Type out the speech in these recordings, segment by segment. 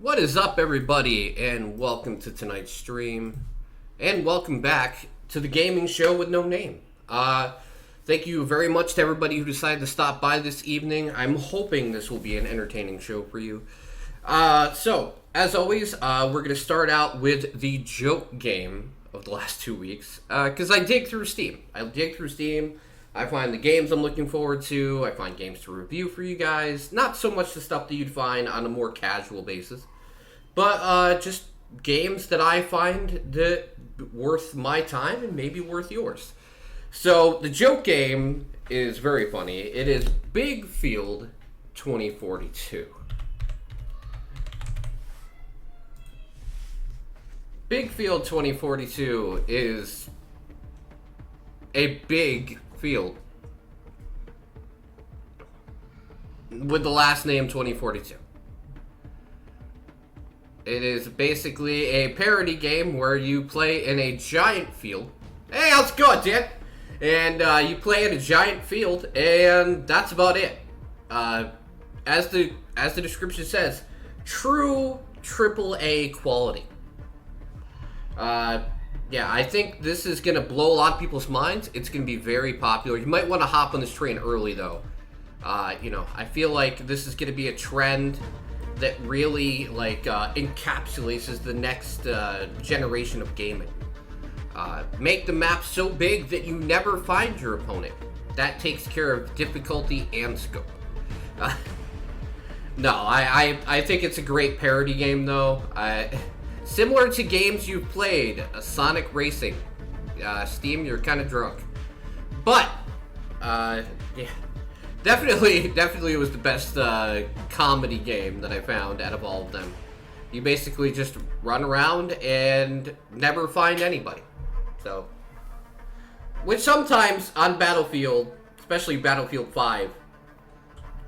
What is up, everybody, and welcome to tonight's stream, and welcome back to the gaming show with no name. Thank you very much to everybody who decided to stop by this evening. I'm hoping this will be an entertaining show for you. So, as always, we're going to start out with the joke game of the last 2 weeks, because I dig through Steam. I find the games I'm looking forward to. I find games to review for you guys. Not so much the stuff that you'd find on a more casual basis, but just games that I find that worth my time and maybe worth yours. So the joke game is very funny. It is Big Field 2042. Big Field 2042 is a big field with the last name 2042. It is basically a parody game where you play in a giant field. Hey, how's it going, Dan? And you play in a giant field, and that's about it. As the description says, true AAA quality. Yeah, I think this is going to blow a lot of people's minds. It's going to be very popular. You might want to hop on this train early, though. I feel like this is going to be a trend that really, encapsulates as the next generation of gaming. Make the map so big that you never find your opponent. That takes care of difficulty and scope. No, I think it's a great parody game, though. Similar to games you've played, Sonic Racing. Steam, you're kind of drunk. But, yeah. Definitely it was the best comedy game that I found out of all of them. You basically just run around and never find anybody. So, which sometimes on Battlefield, especially Battlefield 5,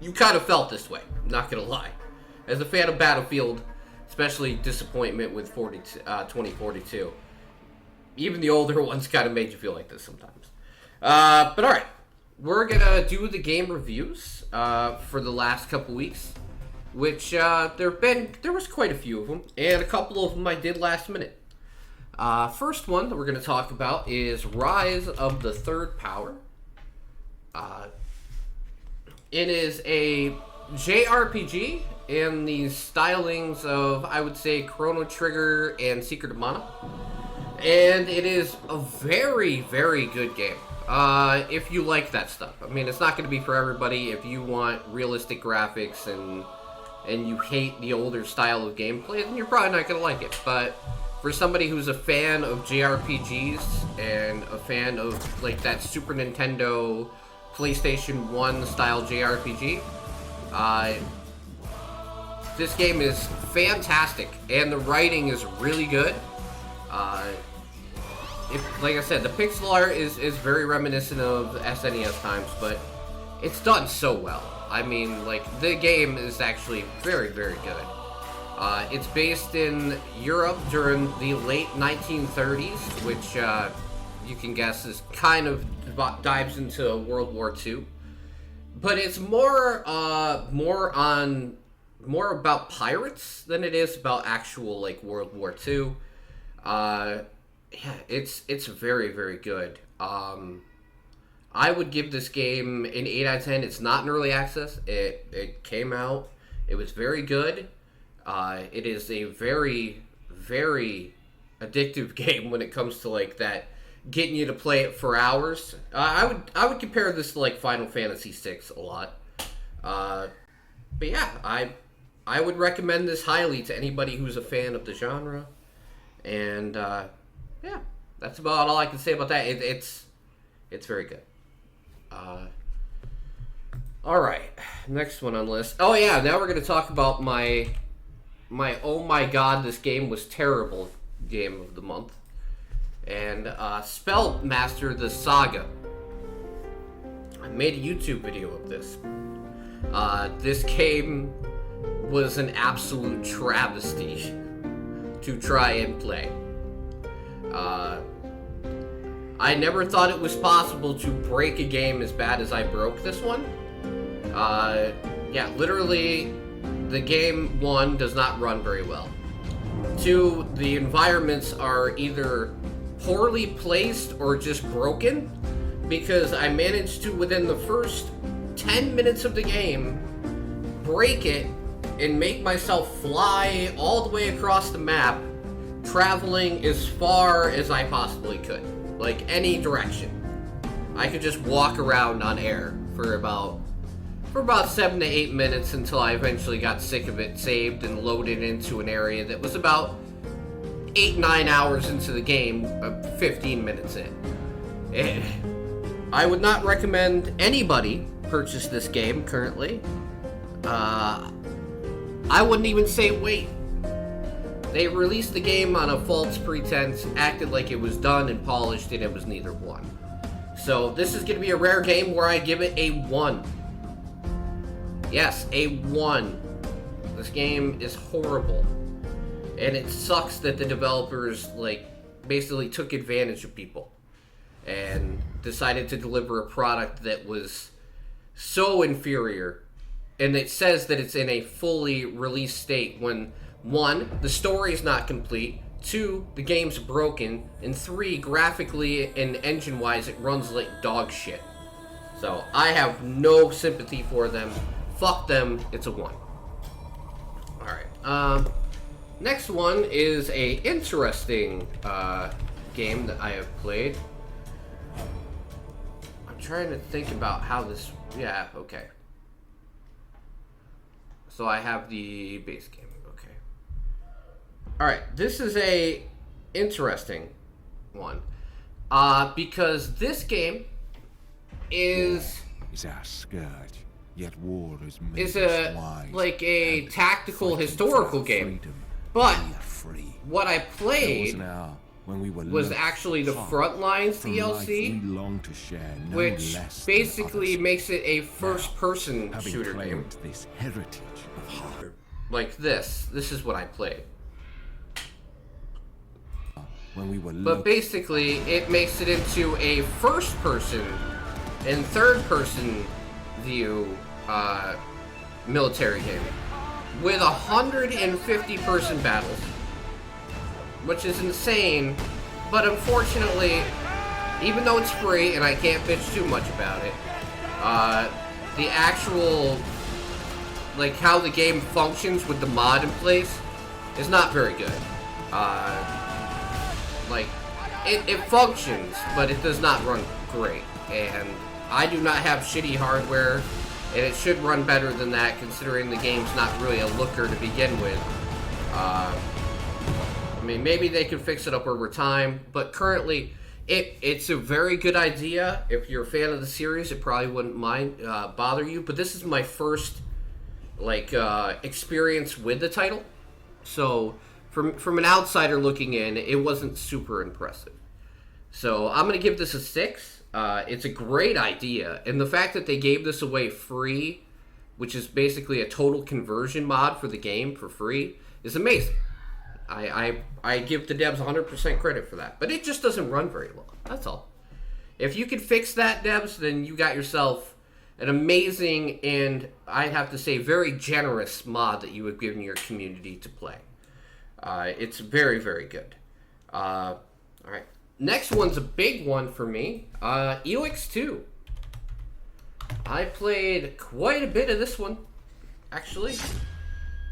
you kind of felt this way, not gonna lie. As a fan of Battlefield, especially disappointment with 2042. Even the older ones kind of made you feel like this sometimes. But alright. We're gonna do the game reviews for the last couple weeks, which there was quite a few of them, and a couple of them I did last minute. First one that we're gonna talk about is Rise of the Third Power. It is a JRPG in the stylings of, I would say, Chrono Trigger and Secret of Mana, and it is a very, very good game. If you like that stuff. I mean, it's not going to be for everybody. If you want realistic graphics and you hate the older style of gameplay, then you're probably not going to like it. But for somebody who's a fan of JRPGs and a fan of, like, that Super Nintendo, PlayStation 1 style JRPG, this game is fantastic, and the writing is really good. Like I said, the pixel art is very reminiscent of SNES times, but it's done so well. I mean, like, the game is actually very, very good. It's based in Europe during the late 1930s, which you can guess is kind of dives into World War II. But it's more about pirates than it is about actual, like, World War II. Yeah, it's very, very good. I would give this game an 8 out of 10. It's not in early access. It came out. It was very good. It is a very, very addictive game when it comes to, like, that getting you to play it for hours. I would compare this to, like, Final Fantasy VI a lot. But yeah, I would recommend this highly to anybody who's a fan of the genre. And yeah, that's about all I can say about that. It's very good. All right, next one on the list. Oh yeah, now we're gonna talk about my oh my god, this game was terrible game of the month, and Spellmaster the Saga. I made a YouTube video of this. This game was an absolute travesty to try and play. I never thought it was possible to break a game as bad as I broke this one. Yeah, literally, the game, one, does not run very well. Two, the environments are either poorly placed or just broken, because I managed to, within the first 10 minutes of the game, break it and make myself fly all the way across the map, traveling as far as I possibly could. Like, any direction. I could just walk around on air for about 7 to 8 minutes until I eventually got sick of it, saved, and loaded into an area that was about 8-9 hours into the game, 15 minutes in. I would not recommend anybody purchase this game currently. I wouldn't even say wait. They released the game on a false pretense, acted like it was done and polished, and it was neither one. So this is going to be a rare game where I give it a 1. Yes, a 1. This game is horrible. And it sucks that the developers, like, basically took advantage of people and decided to deliver a product that was so inferior. And it says that it's in a fully released state when, 1, the story is not complete, 2, the game's broken, and 3, graphically and engine-wise, it runs like dog shit. So, I have no sympathy for them. Fuck them, it's a 1. Alright, next one is a interesting game that I have played. I'm trying to think about how this... Yeah, okay. So I have the base game, okay. Alright, this is a interesting one. Because this game is our scourge, yet war is a tactical historical game. But what I played was actually the Frontlines DLC, which basically makes it a first-person shooter game. Like this. This is what I played. But basically, it makes it into a first-person and third-person view military game with 150-person battles, which is insane. But unfortunately, even though it's free and I can't bitch too much about it, the actual, like, how the game functions with the mod in place is not very good. Like, it functions, but it does not run great. And I do not have shitty hardware, and it should run better than that, considering the game's not really a looker to begin with. I mean, maybe they could fix it up over time, but currently, it's a very good idea. If you're a fan of the series, it probably wouldn't bother you. But this is my first, like, experience with the title. So, from an outsider looking in, it wasn't super impressive. So, I'm going to give this a 6. It's a great idea. And the fact that they gave this away free, which is basically a total conversion mod for the game for free, is amazing. I give the devs 100% credit for that. But it just doesn't run very well. That's all. If you could fix that, devs, then you got yourself an amazing and, I'd have to say, very generous mod that you have given your community to play. It's very, very good. Alright. Next one's a big one for me. EOX 2. I played quite a bit of this one, actually.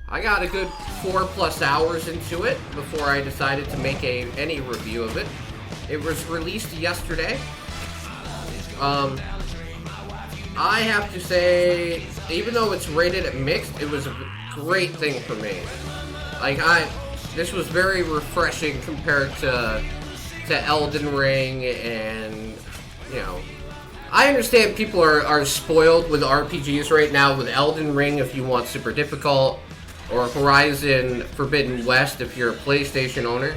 I got a good 4+ hours into it before I decided to make any review of it. It was released yesterday. I have to say, even though it's rated at mixed, it was a great thing for me. Like, this was very refreshing compared to Elden Ring, and, you know, I understand people are spoiled with RPGs right now with Elden Ring if you want super difficult, or Horizon Forbidden West if you're a PlayStation owner.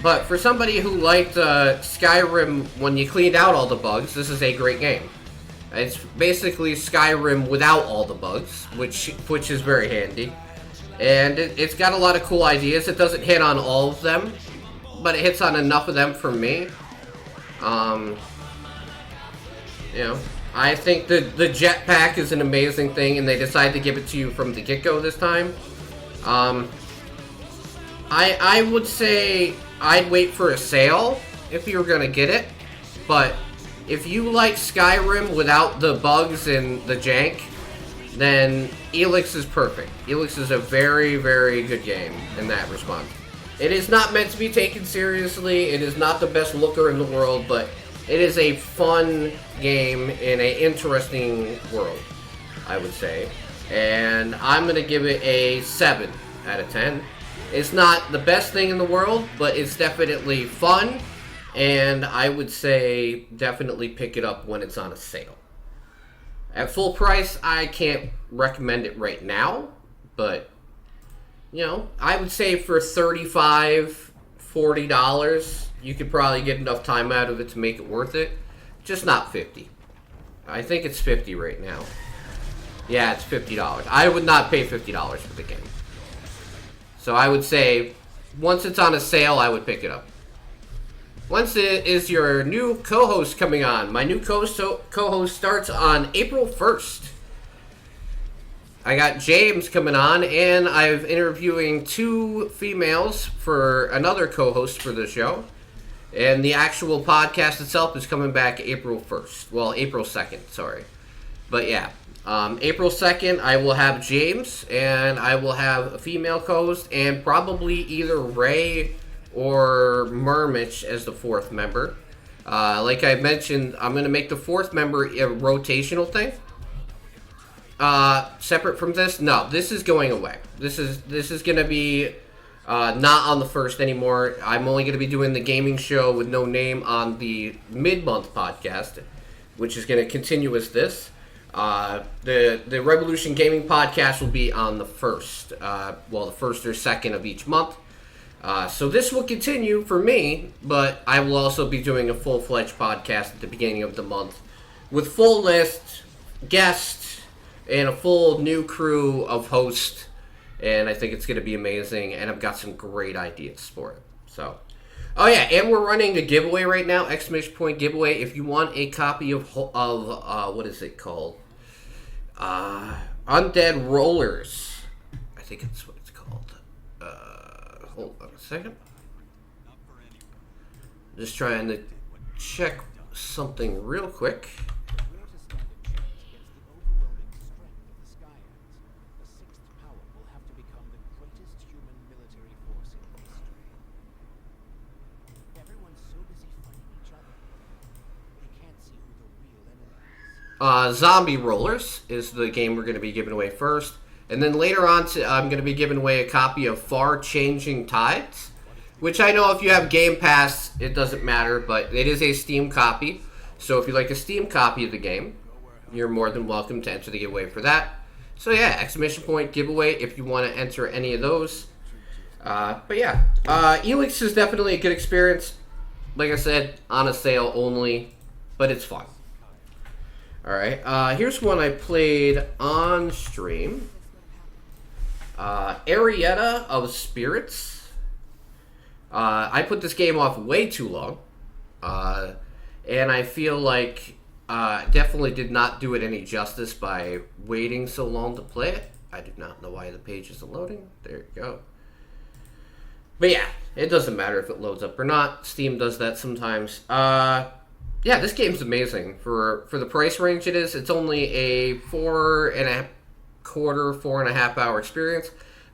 But for somebody who liked Skyrim when you cleaned out all the bugs, this is a great game. It's basically Skyrim without all the bugs, which is very handy. And it's got a lot of cool ideas. It doesn't hit on all of them, but it hits on enough of them for me. You know, I think the jetpack is an amazing thing, and they decided to give it to you from the get-go this time. I would say I'd wait for a sale if you were gonna get it, but if you like Skyrim without the bugs and the jank, then Elix is perfect. Elix is a very, very good game in that response. It is not meant to be taken seriously. It is not the best looker in the world, but it is a fun game in an interesting world, I would say. And I'm going to give it a 7 out of 10. It's not the best thing in the world, but it's definitely fun. And I would say definitely pick it up when it's on a sale. At full price, I can't recommend it right now. But, you know, I would say for $35, $40, you could probably get enough time out of it to make it worth it. Just not $50. I think it's $50 right now. Yeah, it's $50. I would not pay $50 for the game. So I would say, once it's on a sale, I would pick it up. Once it is your new co-host coming on. My new co-host starts on April 1st. I got James coming on, and I'm interviewing 2 females for another co-host for the show. And the actual podcast itself is coming back April 1st. Well, April 2nd, sorry. But yeah, April 2nd, I will have James, and I will have a female co-host, and probably either Ray or Murmich as the 4th member. Like I mentioned, I'm going to make the 4th member a rotational thing. Separate from this? No, this is going away. This is going to be not on the 1st anymore. I'm only going to be doing the gaming show with no name on the mid-month podcast, which is going to continue as this. The Revolution Gaming podcast will be on the 1st. The 1st or 2nd of each month. So this will continue for me, but I will also be doing a full-fledged podcast at the beginning of the month with full list, guests, and a full new crew of hosts. And I think it's going to be amazing, and I've got some great ideas for it. So, oh yeah, and we're running a giveaway right now, exclamation point giveaway. If you want a copy of what is it called? Undead Rollers. I think it's what it's called. Hold on a second. Just trying to check something real quick. Zombie Rollers is the game we're going to be giving away first. And then later on, I'm going to be giving away a copy of Far Changing Tides, which I know if you have Game Pass, it doesn't matter, but it is a Steam copy. So if you like a Steam copy of the game, you're more than welcome to enter the giveaway for that. So yeah, exclamation point giveaway if you want to enter any of those. But yeah, Elix is definitely a good experience. Like I said, on a sale only, but it's fun. Alright, here's one I played on stream. Arietta of Spirits. I put this game off way too long. And I feel like definitely did not do it any justice by waiting so long to play it. I do not know why the page isn't loading. There you go. But yeah, it doesn't matter if it loads up or not. Steam does that sometimes. Yeah, this game's amazing. For the price range it is, it's only a 4.25 hour experience,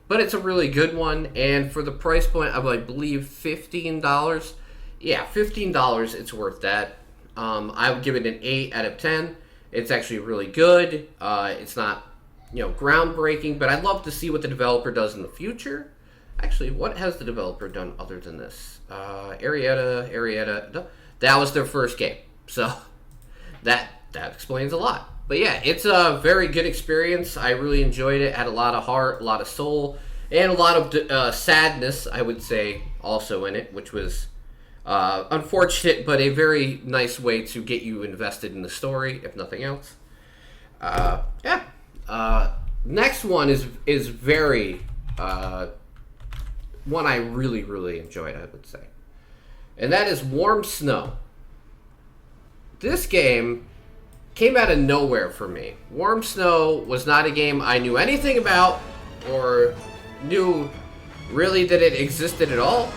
but it's a really good one. And for the price point of, I believe, $15, yeah, $15, it's worth that. I would give it an 8 out of 10. It's actually really good. It's not, groundbreaking, but I'd love to see what the developer does in the future. Actually, what has the developer done other than this? Arietta. That was their first game, so that explains a lot. But yeah, it's a very good experience. I really enjoyed it. Had a lot of heart, a lot of soul, and a lot of sadness, I would say, also in it, which was unfortunate, but a very nice way to get you invested in the story, if nothing else. Next one is very one I really, really enjoyed, I would say. And that is Warm Snow. This game came out of nowhere for me. Warm Snow was not a game I knew anything about or knew really that it existed at all.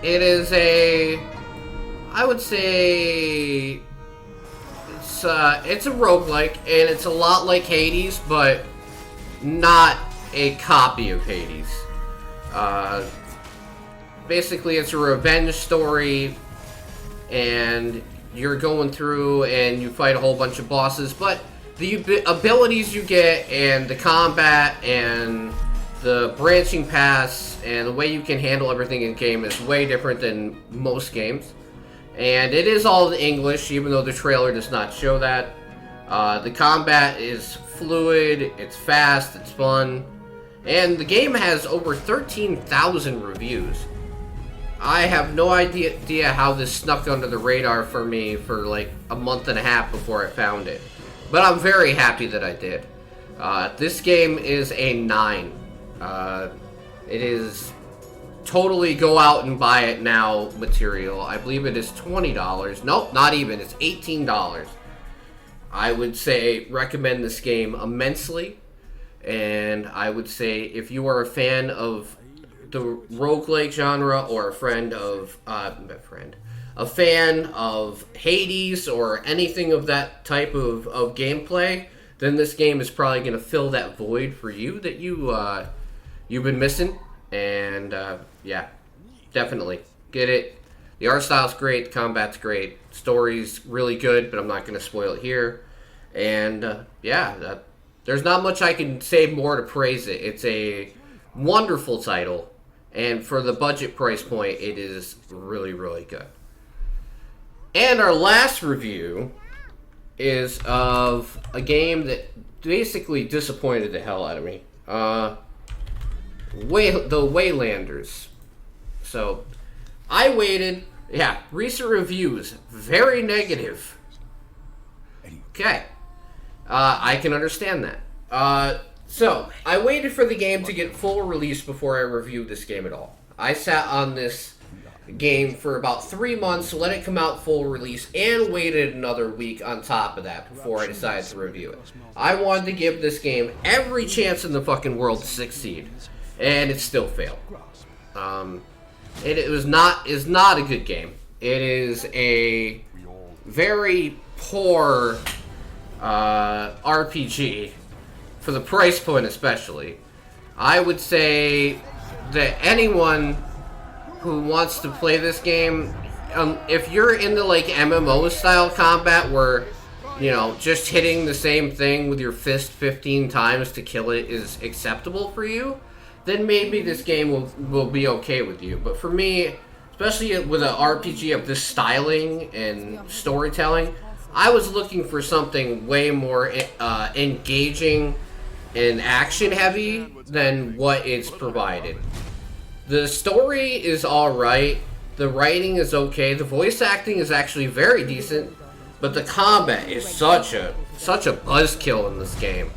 It is I would say it's a roguelike, and it's a lot like Hades, but not a copy of Hades. Basically, it's a revenge story, and you're going through and you fight a whole bunch of bosses, but the abilities you get and the combat and the branching paths and the way you can handle everything in game is way different than most games. And it is all in English, even though the trailer does not show that. The combat is fluid, it's fast, it's fun, and the game has over 13,000 reviews. I have no idea how this snuck under the radar for me for like a month and a half before I found it. But I'm very happy that I did. This game is a 9. It is totally go out and buy it now material. I believe it is $20. Nope, not even. It's $18. I would say recommend this game immensely. And I would say if you are a fan of the roguelike genre or a fan of Hades or anything of that type of gameplay, then this game is probably going to fill that void for you that you've been missing. And yeah, definitely get it. The art style's great, the combat's great, story's really good, but I'm not going to spoil it here. And yeah, there's not much I can say more to praise it. It's a wonderful title, and for the budget price point, it is really, really good. And our last review is of a game that basically disappointed the hell out of me. The Waylanders. So, I waited. Yeah, recent reviews, very negative. Okay. I can understand that. So, I waited for the game to get full release before I reviewed this game at all. I sat on this game for about 3 months, let it come out full release, and waited another week on top of that before I decided to review it. I wanted to give this game every chance in the fucking world to succeed, and it still failed. It is not a good game. It is a very poor RPG for the price point, especially. I would say that anyone who wants to play this game, if you're into like MMO style combat where, you know, just hitting the same thing with your fist 15 times to kill it is acceptable for you, then maybe this game will be okay with you. But for me, especially with an RPG of this styling and storytelling, I was looking for something way more engaging and action heavy than what it's provided. The story is alright, the writing is okay, the voice acting is actually very decent, but the combat is such a buzzkill in this game.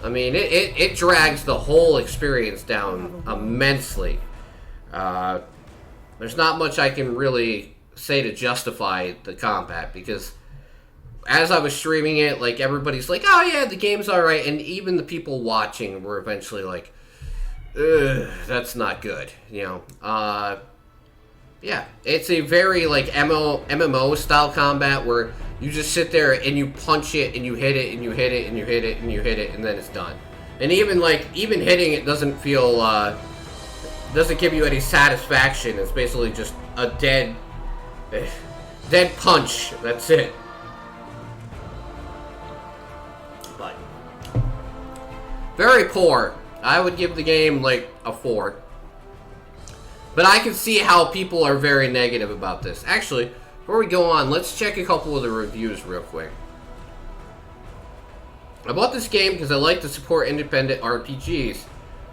I mean, it drags the whole experience down immensely. There's not much I can really say to justify the combat, because as I was streaming it, like, everybody's like, oh yeah, the game's alright, and even the people watching were eventually like, ugh, that's not good, you know. Yeah, it's a very, like, MMO style combat where you just sit there and you punch it and you hit it and you hit it and you hit it and you hit it and then it's done. And even hitting it doesn't feel, doesn't give you any satisfaction. It's basically just a dead punch. That's it. But very poor. I would give the game like a 4. But I can see how people are very negative about this. Actually, before we go on, let's check a couple of the reviews real quick. I bought this game because I like to support independent RPGs.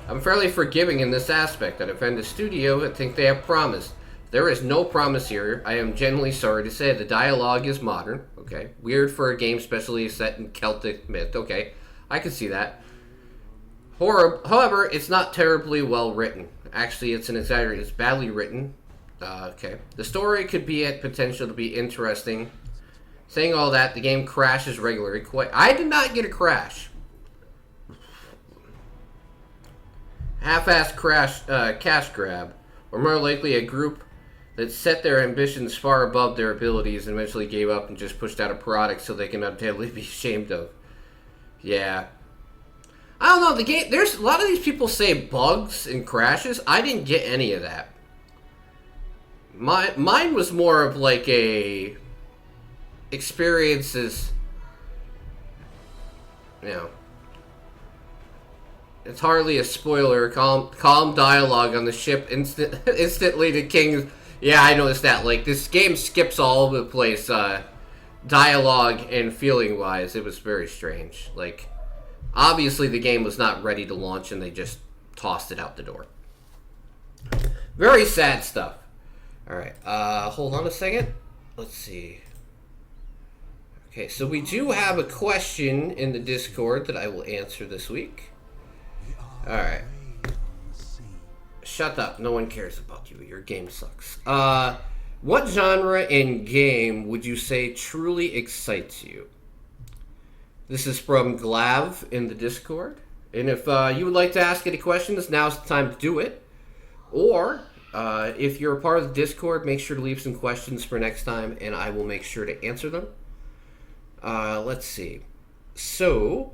I'm fairly forgiving in this aspect. I defend a studio and think they have promise. There is no promise here. I am genuinely sorry to say the dialogue is modern. Okay. Weird for a game specially set in Celtic myth. Okay. I can see that. However, it's not terribly well written. Actually, it's an exaggeration. It's badly written. Okay. The story could be at potential to be interesting. Saying all that, the game crashes regularly. I did not get a crash. Half-assed cash grab, or more likely a group that set their ambitions far above their abilities and eventually gave up and just pushed out a product so they can undoubtedly be ashamed of. Yeah. I don't know, the game, there's a lot of these people say bugs and crashes. I didn't get any of that. Mine was more of like a experiences, you know. It's hardly a spoiler. Calm dialogue on the ship instantly to King's. Yeah, I noticed that. Like, this game skips all over the place, dialogue and feeling-wise. It was very strange. Like, obviously the game was not ready to launch and they just tossed it out the door. Very sad stuff. Alright, hold on a second. Let's see. Okay, so we do have a question in the Discord that I will answer this week. Alright. Shut up. No one cares about you. Your game sucks. What genre in game would you say truly excites you? This is from Glav in the Discord. And if you would like to ask any questions, now's the time to do it. Or, if you're a part of the Discord, make sure to leave some questions for next time, and I will make sure to answer them. Let's see. So,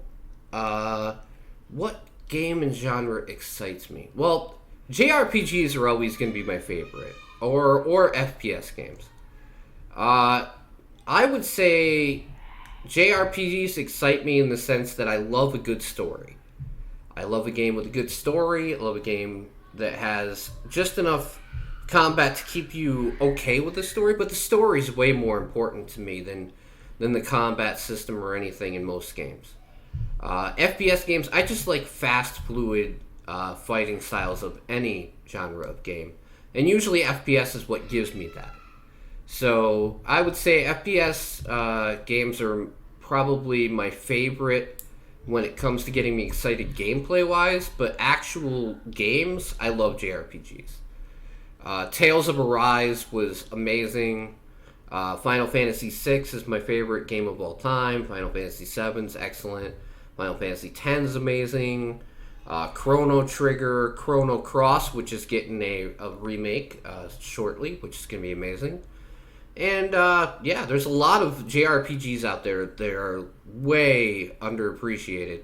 what game and genre excites me? Well, JRPGs are always going to be my favorite, or FPS games. I would say JRPGs excite me in the sense that I love a good story. I love a game with a good story. I love a game that has just enough combat to keep you okay with the story, but the story is way more important to me than the combat system or anything in most games. FPS games, I just like fast, fluid fighting styles of any genre of game. And usually FPS is what gives me that. So I would say FPS games are probably my favorite when it comes to getting me excited gameplay-wise, but actual games, I love JRPGs. Tales of Arise was amazing. Final Fantasy VI is my favorite game of all time. Final Fantasy VII is excellent. Final Fantasy X is amazing. Chrono Trigger, Chrono Cross, which is getting a remake shortly, which is going to be amazing. And, yeah, there's a lot of JRPGs out there that are way underappreciated.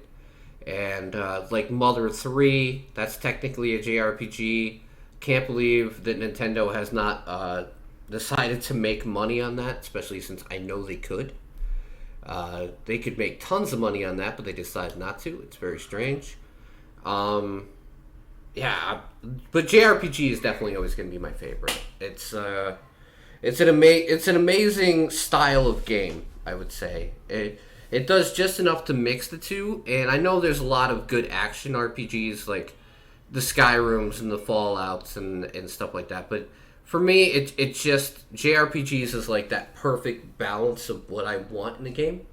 And, like Mother 3, that's technically a JRPG. Can't believe that Nintendo has not decided to make money on that, especially since I know they could. They could make tons of money on that, but they decided not to. It's very strange. Yeah, but JRPG is definitely always going to be my favorite. It's an amazing style of game, I would say. It does just enough to mix the two, and I know there's a lot of good action RPGs like the Skyrims and the Fallouts and stuff like that, but for me, it's just JRPGs is like that perfect balance of what I want in a game.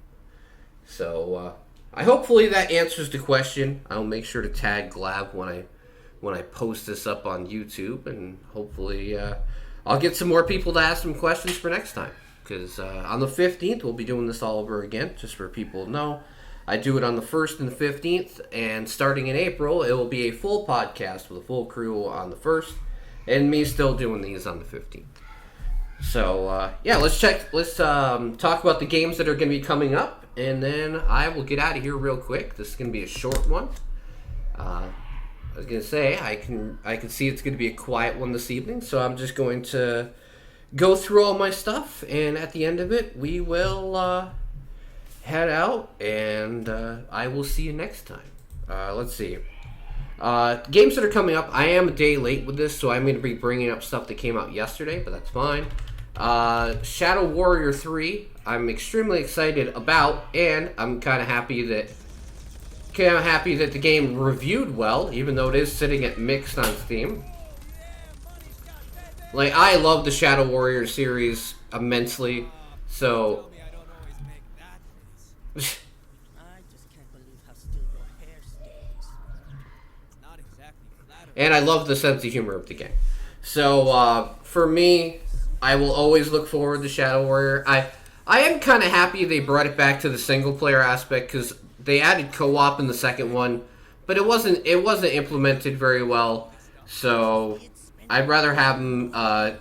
So hopefully that answers the question. I'll make sure to tag Glav when I post this up on YouTube, and hopefully I'll get some more people to ask some questions for next time. Because on the 15th, we'll be doing this all over again, just for people to know. I do it on the 1st and the 15th, and starting in April, it will be a full podcast with a full crew on the 1st, and me still doing these on the 15th. So, yeah, let's talk about the games that are going to be coming up, and then I will get out of here real quick. This is going to be a short one. I was going to say, I can see it's going to be a quiet one this evening, so I'm just going to go through all my stuff, and at the end of it, we will head out, and I will see you next time. Let's see. Games that are coming up, I am a day late with this, so I'm going to be bringing up stuff that came out yesterday, but that's fine. Shadow Warrior 3, I'm extremely excited about, and I'm kind of happy that the game reviewed well, even though it is sitting at mixed on Steam. Like, I love the Shadow Warrior series immensely, so... and I love the sense of humor of the game. So, for me, I will always look forward to Shadow Warrior. I am kind of happy they brought it back to the single player aspect because they added co-op in the second one, but it wasn't implemented very well. So I'd rather have them have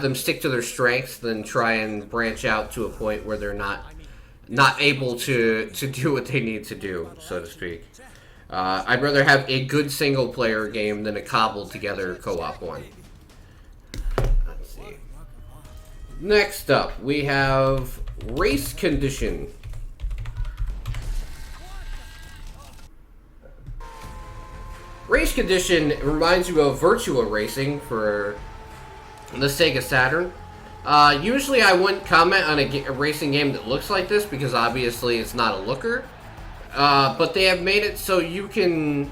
them stick to their strengths than try and branch out to a point where they're not able to do what they need to do, so to speak. I'd rather have a good single player game than a cobbled together co-op one. Let's see. Next up, we have Race Condition. Race Condition reminds you of Virtua Racing for the Sega Saturn. Usually I wouldn't comment on a racing game that looks like this because obviously it's not a looker. But they have made it so you can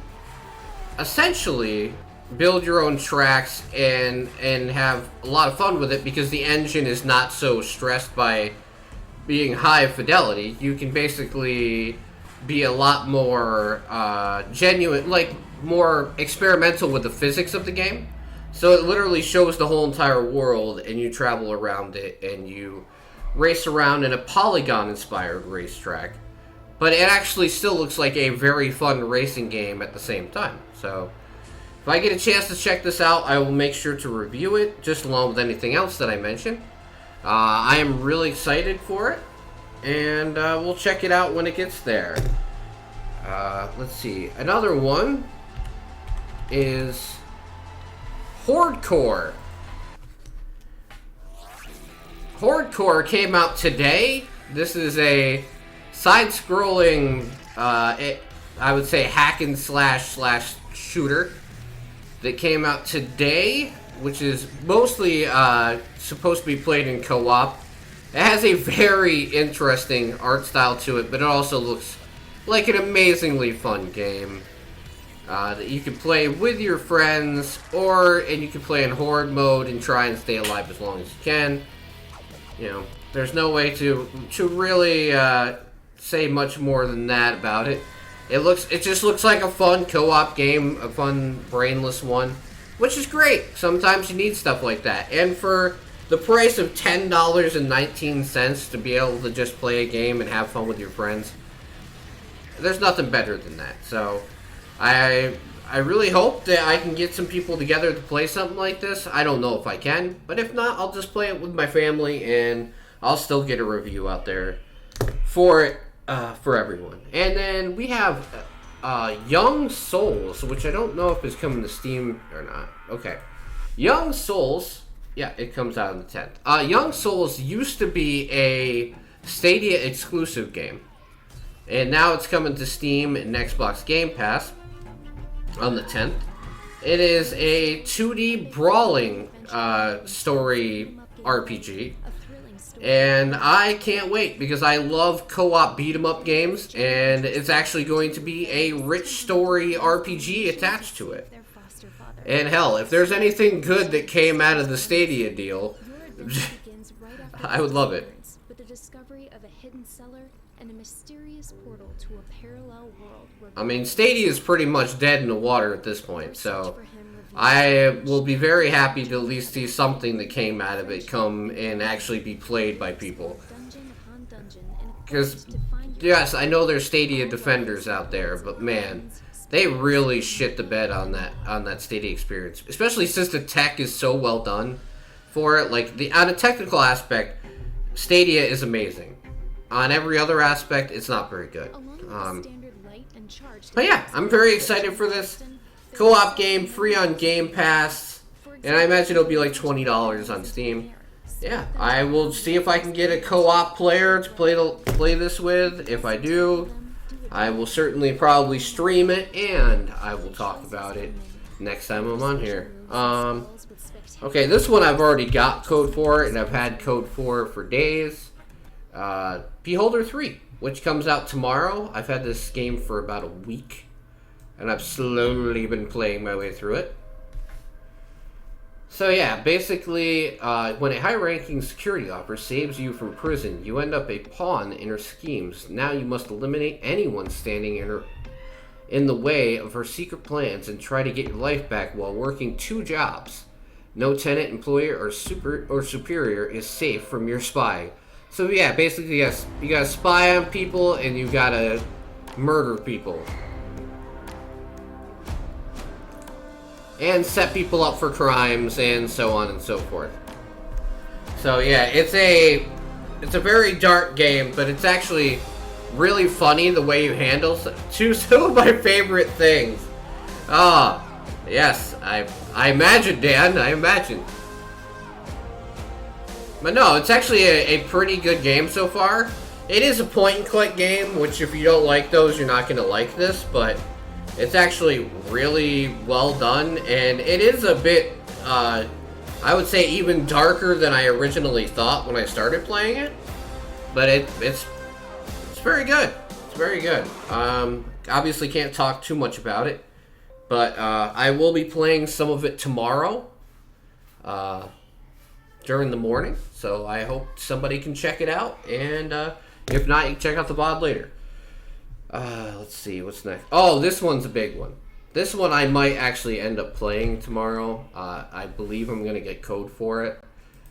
essentially build your own tracks and have a lot of fun with it because the engine is not so stressed by being high fidelity. You can basically be a lot more genuine, like more experimental with the physics of the game. So it literally shows the whole entire world and you travel around it and you race around in a polygon-inspired racetrack. But it actually still looks like a very fun racing game at the same time. So if I get a chance to check this out, I will make sure to review it, just along with anything else that I mentioned. I am really excited for it, and we'll check it out when it gets there. Let's see. Another one is Hordcore. Hordcore came out today. This is a side-scrolling, I would say hack and slash shooter that came out today, which is mostly supposed to be played in co-op. It has a very interesting art style to it, but it also looks like an amazingly fun game that you can play with your friends, and you can play in horde mode and try and stay alive as long as you can. You know, there's no way to really say much more than that about it. It just looks like a fun co-op game, a fun brainless one, which is great. Sometimes you need stuff like that. And for the price of $10.19 to be able to just play a game and have fun with your friends, there's nothing better than that. So I really hope that I can get some people together to play something like this. I don't know if I can, but if not, I'll just play it with my family and I'll still get a review out there for it. For everyone. And then we have Young Souls, which I don't know if it's coming to Steam or not. Okay. Young Souls, yeah, it comes out on the 10th. Young Souls used to be a Stadia exclusive game. And now it's coming to Steam and Xbox Game Pass on the 10th. It is a 2D brawling story RPG. And I can't wait because I love co-op beat-em-up games, and it's actually going to be a rich story RPG attached to it. And hell, if there's anything good that came out of the Stadia deal, I would love it. I mean, Stadia is pretty much dead in the water at this point, so I will be very happy to at least see something that came out of it come and actually be played by people. Because, yes, I know there's Stadia defenders out there, but man, they really shit the bed on that Stadia experience. Especially since the tech is so well done for it. Like, on a technical aspect, Stadia is amazing. On every other aspect, it's not very good. But yeah, I'm very excited for this. Co-op game, free on Game Pass, and I imagine it'll be like $20 on Steam. Yeah, I will see if I can get a co-op player to play this with. If I do, I will certainly probably stream it, and I will talk about it next time I'm on here. Okay, this one I've already got code for, and I've had code for days. Beholder 3, which comes out tomorrow. I've had this game for about a week. And I've slowly been playing my way through it. So yeah, basically, when a high-ranking security officer saves you from prison, you end up a pawn in her schemes. Now you must eliminate anyone standing in the way of her secret plans and try to get your life back while working 2 jobs. No tenant, employer, or superior is safe from your spy. So yeah, basically, yes, you gotta spy on people and you gotta murder people. And set people up for crimes and so on and so forth. So yeah, it's a very dark game, but it's actually really funny the way you handle some of my favorite things. Ah, yes, I imagine, Dan, I imagine. But no, it's actually a pretty good game so far. It is a point-and-click game, which if you don't like those, you're not going to like this, but it's actually really well done, and it is a bit, I would say even darker than I originally thought when I started playing it. But it's very good. It's very good. Obviously can't talk too much about it, but I will be playing some of it tomorrow during the morning, so I hope somebody can check it out, and if not, you can check out the VOD later. Let's see, what's next? Oh, this one's a big one. This one I might actually end up playing tomorrow. I believe I'm going to get code for it.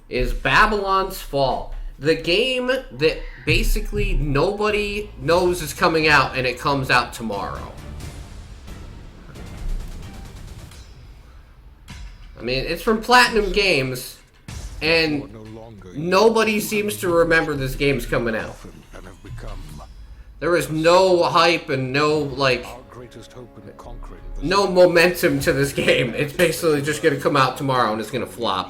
Is Babylon's Fall. The game that basically nobody knows is coming out, and it comes out tomorrow. I mean, it's from Platinum Games, and nobody seems to remember this game's coming out. There is no hype and no, like, no momentum to this game. It's basically just going to come out tomorrow and it's going to flop.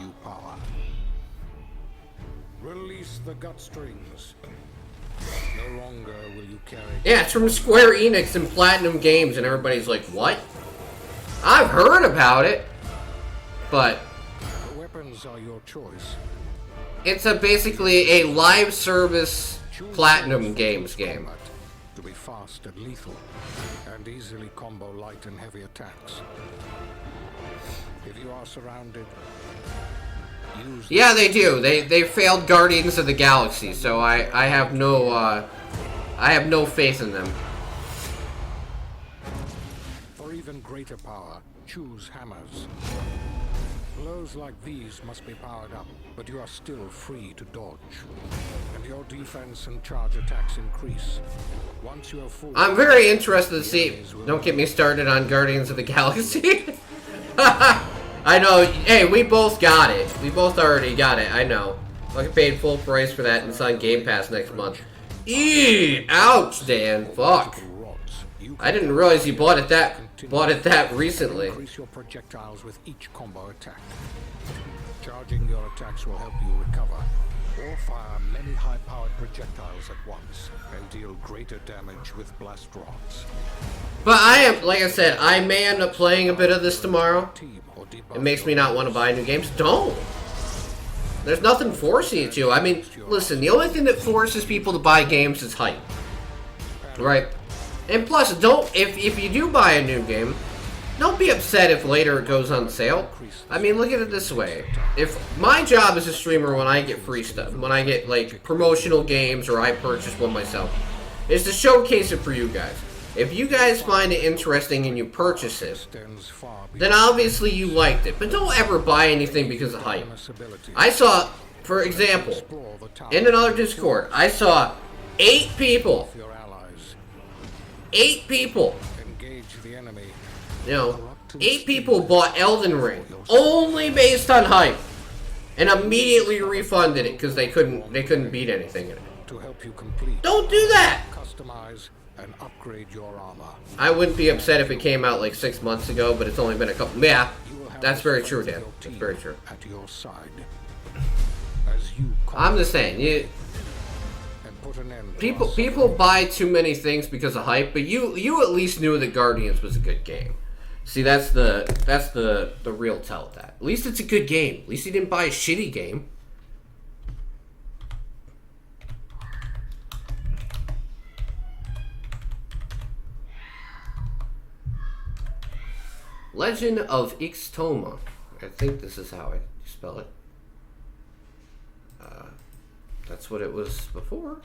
Release the gut strings. No longer will you carry. Yeah, it's from Square Enix and Platinum Games, and everybody's like, what? I've heard about it, but The weapons are your choice. it's basically a live service Platinum Games game. To be fast and lethal, and easily combo light and heavy attacks. If you are surrounded, use. Yeah, they do. They failed Guardians of the Galaxy, so I have no faith in them. For even greater power, choose hammers. Blows like these must be powered up, but you are still free to dodge. And your defense and charge attacks increase. Once you have full. I'm very interested to see. Don't get me started on Guardians of the Galaxy. I know. Hey, we both got it. We both already got it. I know. I paid full price for that and it's on Game Pass next month. Eee! Ouch, Dan. Fuck. I didn't realize you bought it that recently. Increase your projectiles with each combo attack. Charging your attacks will help you recover, or fire many high-powered projectiles at once and deal greater damage with blast rods. But I am, like I said, I may end up playing a bit of this tomorrow. It makes me not want to buy new games. Don't. There's nothing forcing you to. I mean, listen, the only thing that forces people to buy games is hype. Right? And plus, if you do buy a new game, don't be upset if later it goes on sale. I mean, look at it this way. If my job as a streamer, when I get free stuff, when I get, like, promotional games or I purchase one myself, is to showcase it for you guys. If you guys find it interesting and you purchase it, then obviously you liked it. But don't ever buy anything because of hype. I saw, for example, in another Discord, I saw 8 people. 8 people. You know, 8 people bought Elden Ring only based on hype, and immediately refunded it because they couldn't beat anything in it. To help you complete. Don't do that. Customize and upgrade your armor. I wouldn't be upset if it came out like 6 months ago, but it's only been a couple. Yeah, that's very true, Dan. That's very true. At your side. As you I'm just saying, people buy too many things because of hype, but you at least knew that Guardians was a good game. See, that's the real tell of that. At least it's a good game. At least you didn't buy a shitty game. Legend of Ixtoma. I think this is how I spell it. That's what it was before.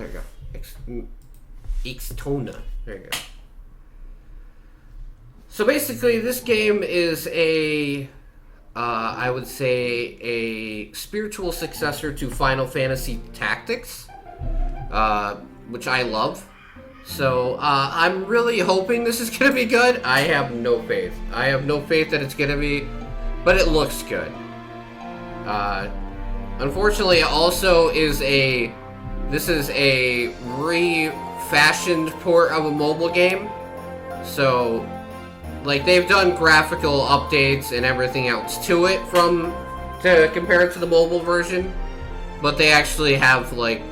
There you go. Ixtona. There you go. So basically, this game is I would say, a spiritual successor to Final Fantasy Tactics, which I love. So I'm really hoping this is going to be good. I have no faith. I have no faith that it's going to be, but it looks good. Unfortunately, it also this is a refashioned port of a mobile game. So, like, they've done graphical updates and everything else to it to compare it to the mobile version. But they actually have, like,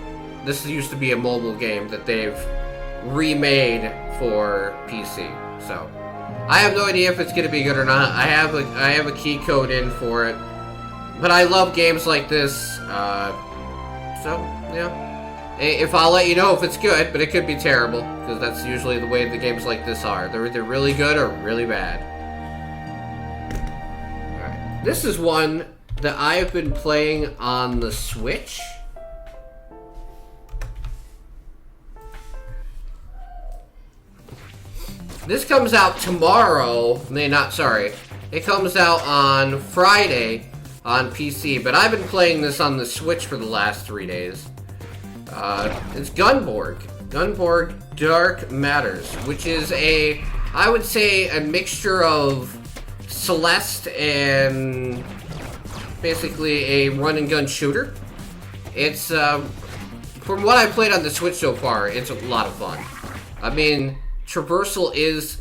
this used to be a mobile game that they've remade for PC. So, I have no idea if it's going to be good or not. I have a key code in for it. But I love games like this. So, yeah. If I'll let you know if it's good, but it could be terrible, because that's usually the way the games like this are. They're either really good or really bad. Alright. This is one that I have been playing on the Switch. This comes out tomorrow. It comes out on Friday on PC, but I've been playing this on the Switch for the last 3 days. It's Gunborg. Gunborg Dark Matters, which is I would say, a mixture of Celeste and basically a run-and-gun shooter. It's, from what I've played on the Switch so far, it's a lot of fun. I mean, traversal is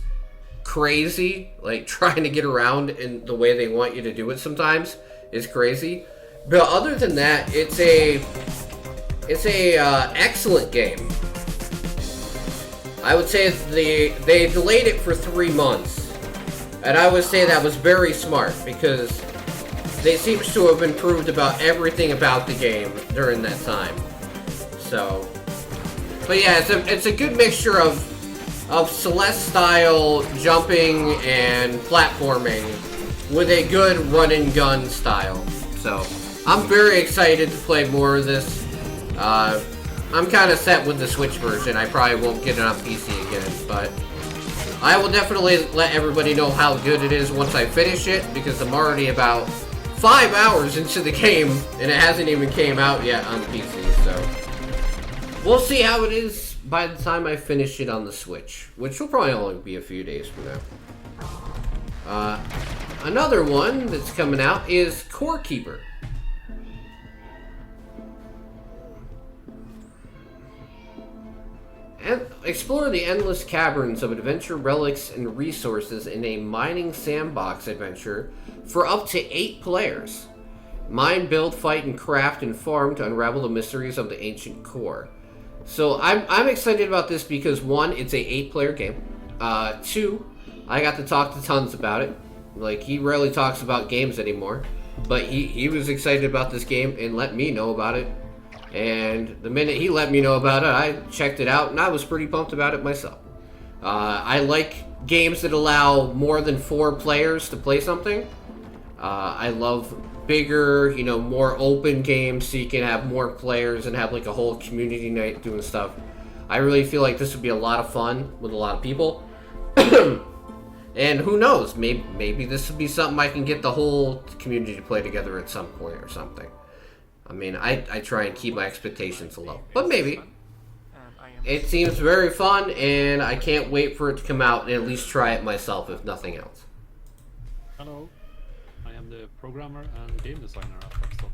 crazy. Like, trying to get around in the way they want you to do it sometimes is crazy. But other than that, it's a excellent game. I would say they delayed it for 3 months, and I would say that was very smart, because they seem to have improved about everything about the game during that time. So, but yeah, it's a good mixture of Celeste style jumping and platforming with a good run and gun style. So I'm very excited to play more of this. I'm kind of set with the Switch version. I probably won't get it on PC again, but I will definitely let everybody know how good it is once I finish it, because I'm already about 5 hours into the game, and it hasn't even came out yet on PC, so we'll see how it is by the time I finish it on the Switch, which will probably only be a few days from now. Another one that's coming out is Core Keeper. And explore the endless caverns of adventure relics and resources in a mining sandbox adventure for up to 8 players. Mine, build, fight, and craft and farm to unravel the mysteries of the ancient core. So I'm excited about this because 1, it's a 8-player game. 2, I got to talk to tons about it. Like, he rarely talks about games anymore, but he was excited about this game and let me know about it. And the minute he let me know about it, I checked it out, and I was pretty pumped about it myself. I like games that allow more than 4 players to play something. I love bigger, more open games so you can have more players and have like a whole community night doing stuff. I really feel like this would be a lot of fun with a lot of people. And who knows, maybe this would be something I can get the whole community to play together at some point or something. I mean, I try and keep my expectations low, but maybe. It seems very fun, and I can't wait for it to come out and at least try it myself, if nothing else. Hello, I am the programmer and game designer at Rockstar.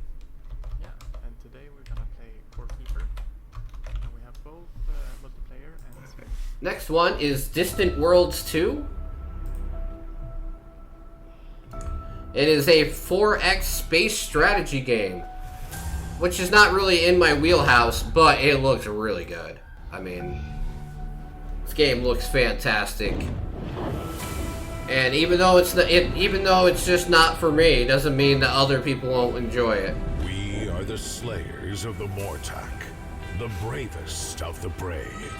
Yeah, and today we're gonna play Core Keeper. And we have both multiplayer and single. Next one is Distant Worlds 2. It is a 4X space strategy game, which is not really in my wheelhouse, but it looks really good. I mean, this game looks fantastic. And even though it's just not for me, it doesn't mean that other people won't enjoy it. We are the slayers of the Mortak, the bravest of the brave.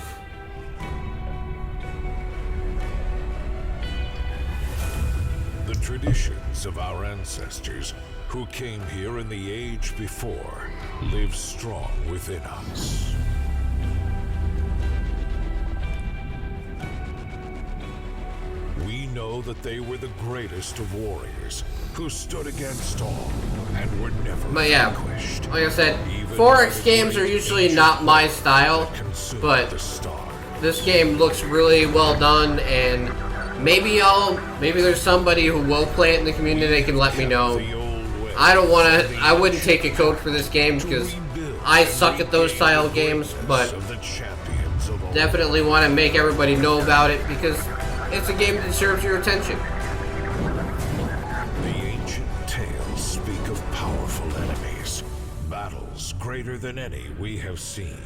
The traditions of our ancestors who came here in the age before live strong within us. know that they were the greatest of warriors, who stood against all and were never But yeah, vanquished. like I said, Even 4X by the games are great usually ancient not my fire style, that consumed but the stars. this game looks really well done, and maybe there's somebody who will play it in the community that can let me know. The old way I wouldn't take a code for this game because I suck at those style games, but of the champions of all. definitely want to make everybody know about it because it's a game that deserves your attention. The ancient tales speak of powerful enemies, battles greater than any we have seen,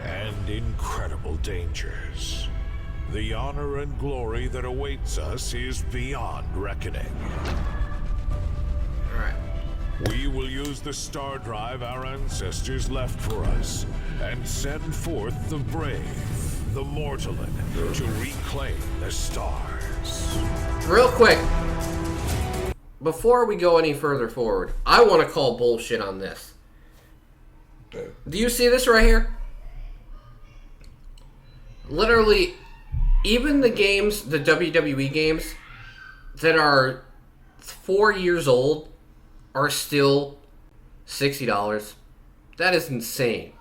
and incredible dangers. The honor and glory that awaits us is beyond reckoning. Alright. We will use the star drive our ancestors left for us and send forth the brave, the mortalin, to reclaim the stars. Real quick, before we go any further forward, I want to call bullshit on this. Do you see this right here? Literally, even the games, the WWE games, that are 4 years old are still $60. That is insane.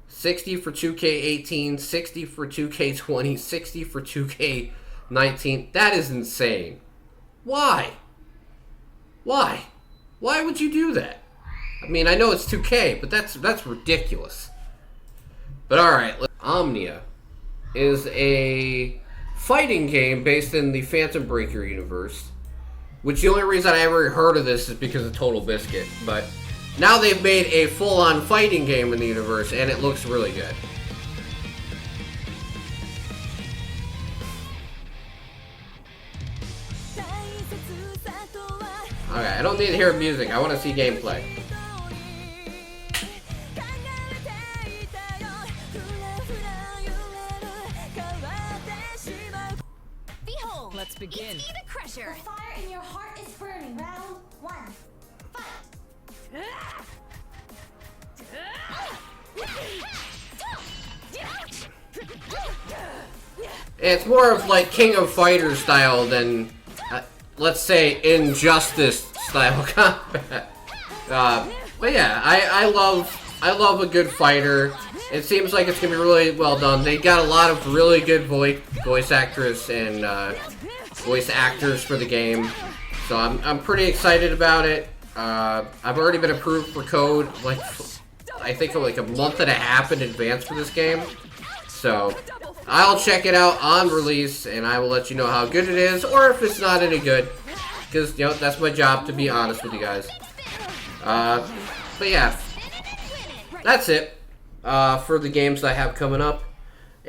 60 for 2K18, 60 for 2K20, 60 for 2K19. That is insane. Why? Why? Why would you do that? I mean, I know it's 2K, but that's ridiculous. But alright, Omnia is a fighting game based in the Phantom Breaker universe, which the only reason I ever heard of this is because of Total Biscuit, but now they've made a full-on fighting game in the universe, and it looks really good. Okay, I don't need to hear music, I want to see gameplay. Let's begin. It's the Crusher. The fire in your heart is burning. Round 1. Fight. It's more of like King of Fighters style than, let's say, Injustice style combat. But yeah, I love a good fighter. It seems like it's gonna be really well done. They got a lot of really good voice actress and voice actors for the game, so I'm pretty excited about it. I've already been approved for code, like I think like a month and a half in advance for this game, so I'll check it out on release and I will let you know how good it is, or if it's not any good, because you know that's my job to be honest with you guys. But yeah, that's it for the games that I have coming up.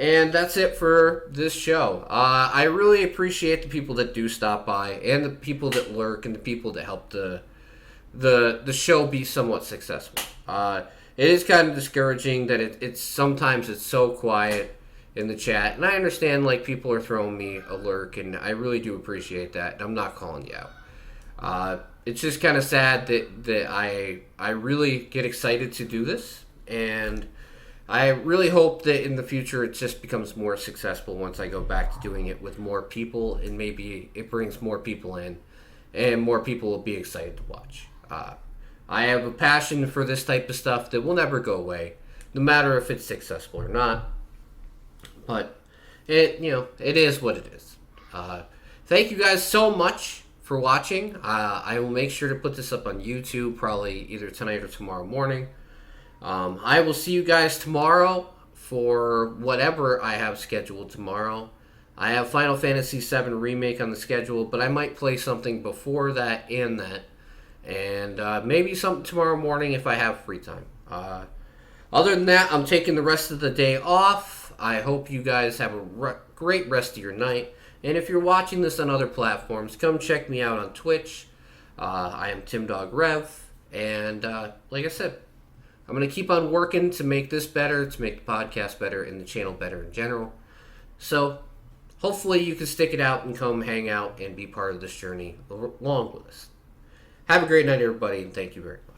And that's it for this show. I really appreciate the people that do stop by, and the people that lurk, and the people that help the show be somewhat successful. It is kind of discouraging that it's sometimes it's so quiet in the chat, and I understand like people are throwing me a lurk, and I really do appreciate that. And I'm not calling you out. It's just kind of sad that I really get excited to do this, and I really hope that in the future it just becomes more successful once I go back to doing it with more people, and maybe it brings more people in and more people will be excited to watch. I have a passion for this type of stuff that will never go away, no matter if it's successful or not. But it is what it is. Thank you guys so much for watching. I will make sure to put this up on YouTube probably either tonight or tomorrow morning. I will see you guys tomorrow for whatever I have scheduled tomorrow. I have Final Fantasy VII Remake on the schedule, but I might play something before that and that. And maybe something tomorrow morning if I have free time. Other than that, I'm taking the rest of the day off. I hope you guys have a great rest of your night. And if you're watching this on other platforms, come check me out on Twitch. I am TimDogRev. And like I said, I'm going to keep on working to make this better, to make the podcast better, and the channel better in general. So, hopefully you can stick it out and come hang out and be part of this journey along with us. Have a great night, everybody, and thank you very much.